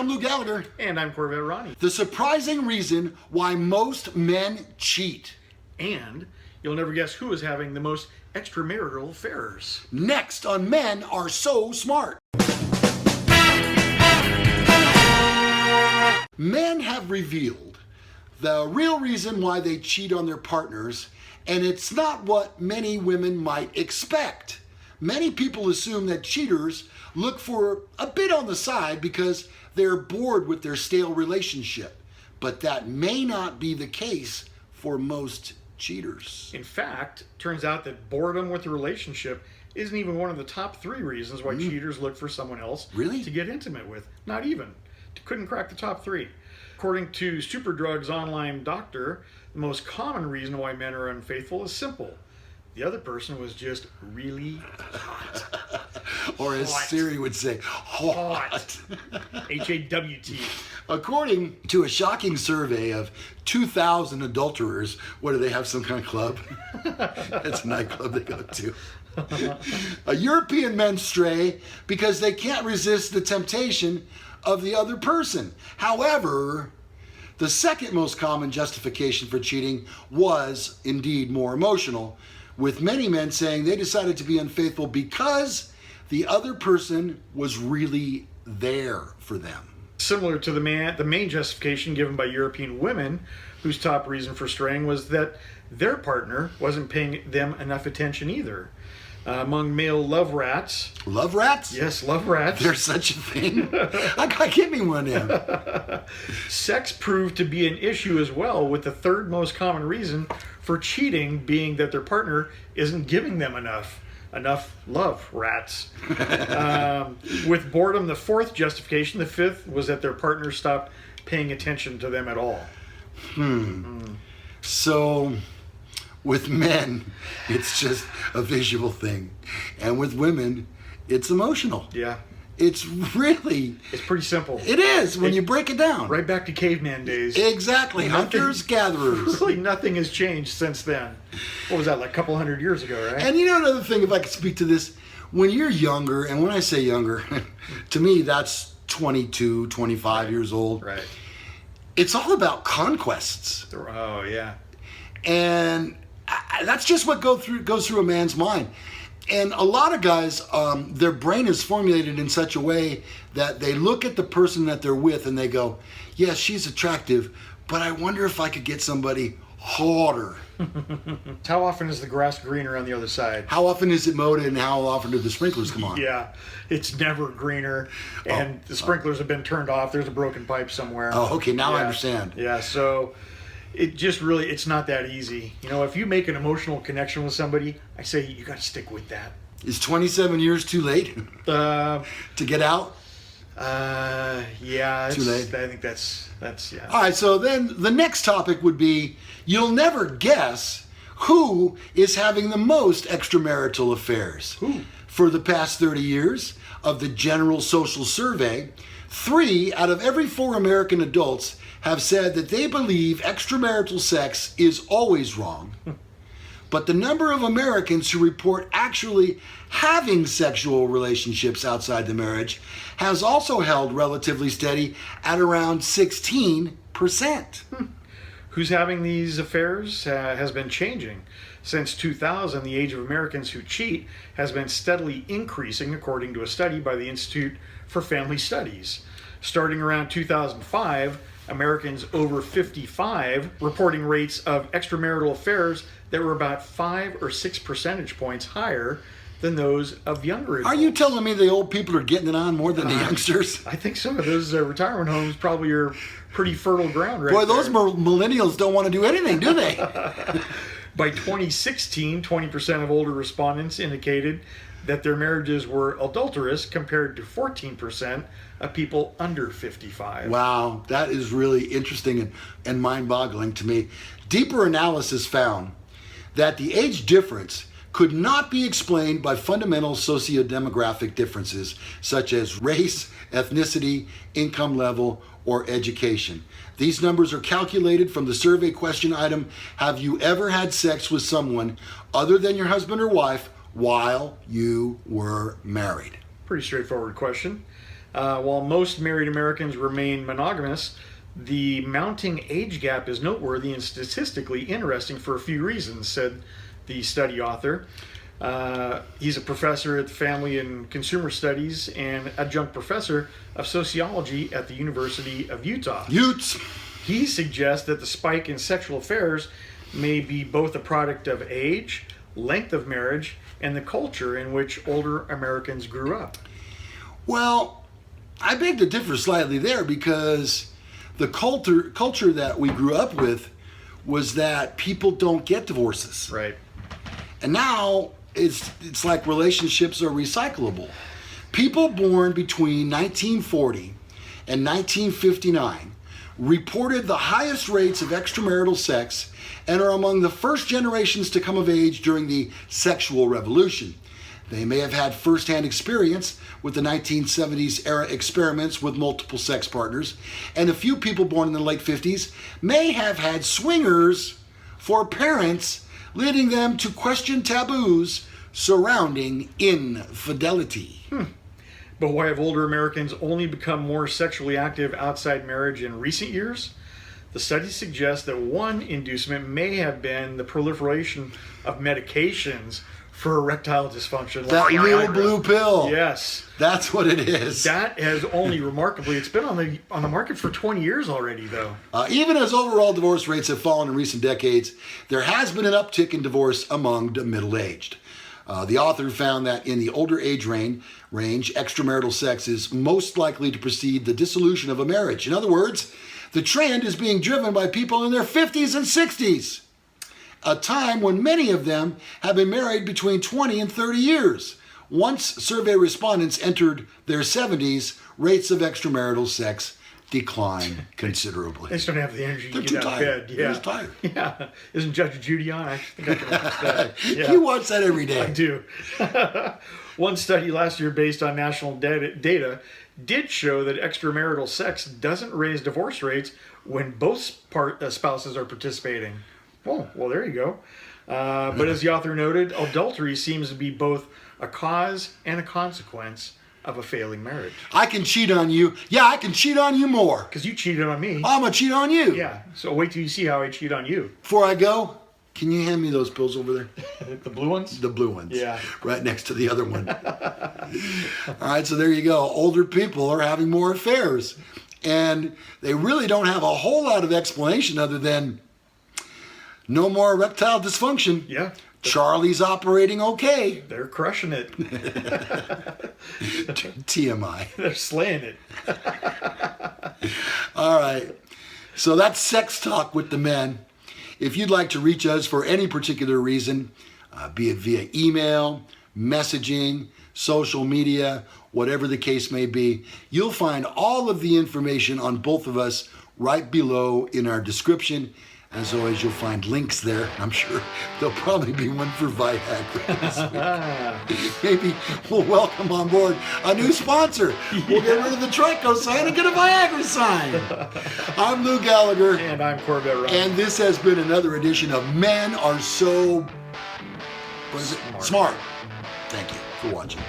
I'm Lou Gallagher. And I'm Corvette Ronnie. The surprising reason why most men cheat. And you'll never guess who is having the most extramarital affairs. Next on Men Are So Smart. Men have revealed the real reason why they cheat on their partners, and it's not what many women might expect. Many people assume that cheaters look for a bit on the side because they're bored with their stale relationship, but that may not be the case for most cheaters. In fact, turns out that boredom with the relationship isn't even one of the top 3 reasons why cheaters look for someone else to get intimate with. Not even. Couldn't crack the top 3. According to Superdrug's online doctor, the most common reason why men are unfaithful is simple. The other person was just really hot. Or as Siri would say, hot. H-A-W-T. According to a shocking survey of 2,000 adulterers, what do they have, some kind of club? That's a nightclub they go to. European men stray because they can't resist the temptation of the other person. However, the second most common justification for cheating was indeed more emotional, with many men saying they decided to be unfaithful because the other person was really there for them. Similar to the main justification given by European women, whose top reason for straying was that their partner wasn't paying them enough attention either. Among male love rats. Love rats? Yes, love rats. There's such a thing? Give me one of them. Sex proved to be an issue as well, with the third most common reason for cheating being that their partner isn't giving them enough love, rats. With boredom, the fourth justification. The fifth was that their partner stopped paying attention to them at all. So, with men, it's just a visual thing. And with women, it's emotional. Yeah. It's pretty simple. It is, when you break it down. Right back to caveman days. Exactly. Hunters, gatherers. Really nothing has changed since then. What was that, like a couple hundred years ago, right? And you know another thing, if I could speak to this, when you're younger, and when I say younger, to me that's 22, 25 years old. Right. It's all about conquests. Oh, yeah. And that's just what goes through a man's mind. And a lot of guys, their brain is formulated in such a way that they look at the person that they're with and they go, yes, she's attractive, but I wonder if I could get somebody hotter. How often is the grass greener on the other side? How often is it mowed and how often do the sprinklers come on? Yeah, it's never greener, and the sprinklers have been turned off. There's a broken pipe somewhere. Oh, okay, now I understand. Yeah, so it just really, it's not that easy. You know, if you make an emotional connection with somebody, I say you got to stick with that. Is 27 years too late to get out? Yeah, too late. I think that's yeah. All right, so then the next topic would be, you'll never guess who is having the most extramarital affairs. Who? For the past 30 years of the General Social Survey, 3 out of every 4 American adults have said that they believe extramarital sex is always wrong. But the number of Americans who report actually having sexual relationships outside the marriage has also held relatively steady at around 16%. Who's having these affairs has been changing. Since 2000, the age of Americans who cheat has been steadily increasing, according to a study by the Institute for Family Studies. Starting around 2005, Americans over 55 reporting rates of extramarital affairs that were about 5 or 6 percentage points higher than those of younger adults. Are you telling me the old people are getting it on more than the youngsters? I think so. Those retirement homes probably are pretty fertile ground right Boy, there. those millennials don't want to do anything, do they? By 2016, 20% of older respondents indicated that their marriages were adulterous, compared to 14% of people under 55. Wow, that is really interesting and mind-boggling to me. Deeper analysis found that the age difference could not be explained by fundamental socio-demographic differences such as race, ethnicity, income level, or education. These numbers are calculated from the survey question item, have you ever had sex with someone other than your husband or wife while you were married? Pretty straightforward question. While most married Americans remain monogamous, the mounting age gap is noteworthy and statistically interesting for a few reasons, said the study author. He's a professor at Family and Consumer Studies and adjunct professor of sociology at the University of Utah. Utes. He suggests that the spike in sexual affairs may be both a product of age, length of marriage, and the culture in which older Americans grew up. Well, I beg to differ slightly there, because the culture that we grew up with was that people don't get divorces. Right. And now it's like relationships are recyclable. People born between 1940 and 1959 reported the highest rates of extramarital sex and are among the first generations to come of age during the sexual revolution. They may have had first-hand experience with the 1970s era experiments with multiple sex partners, and a few people born in the late 50s may have had swingers for parents, leading them to question taboos surrounding infidelity. But why have older Americans only become more sexually active outside marriage in recent years? The study suggests that one inducement may have been the proliferation of medications for erectile dysfunction. That like little Viagra. blue pill. Yes. That's what it is. That has only remarkably, it's been on the market for 20 years already, though. Even as overall divorce rates have fallen in recent decades, there has been an uptick in divorce among the middle-aged. The author found that in the older age range, extramarital sex is most likely to precede the dissolution of a marriage. In other words, the trend is being driven by people in their 50s and 60s, a time when many of them have been married between 20 and 30 years. Once survey respondents entered their 70s, rates of extramarital sex decline considerably. They just don't have the energy They're to too get out of tired. bed. They're Yeah. just tired. Yeah. Isn't Judge Judy on? I think I can watch that. Yeah. You watch that every day. I do. One study last year based on national data did show that extramarital sex doesn't raise divorce rates when both spouses are participating. Oh, well, there you go. But as the author noted, adultery seems to be both a cause and a consequence of a failing marriage. I can cheat on you. Yeah, I can cheat on you more. Because you cheated on me. I'm going to cheat on you. Yeah, so wait till you see how I cheat on you. Before I go, can you hand me those pills over there? The blue ones? The blue ones. Yeah. Right next to the other one. All right, so there you go. Older people are having more affairs. And they really don't have a whole lot of explanation other than no more erectile dysfunction. Yeah. Charlie's operating okay. They're crushing it. TMI. They're slaying it. All right. So that's sex talk with the men. If you'd like to reach us for any particular reason, be it via email, messaging, social media, whatever the case may be, you'll find all of the information on both of us right below in our description. As always, you'll find links there. I'm sure there'll probably be one for Viagra this week. Maybe we'll welcome on board a new sponsor. We'll get rid of the Trico sign and get a Viagra sign. I'm Lou Gallagher. And I'm corvette.ronnie. And this has been another edition of Men Are So... What is it? Smart. Thank you for watching.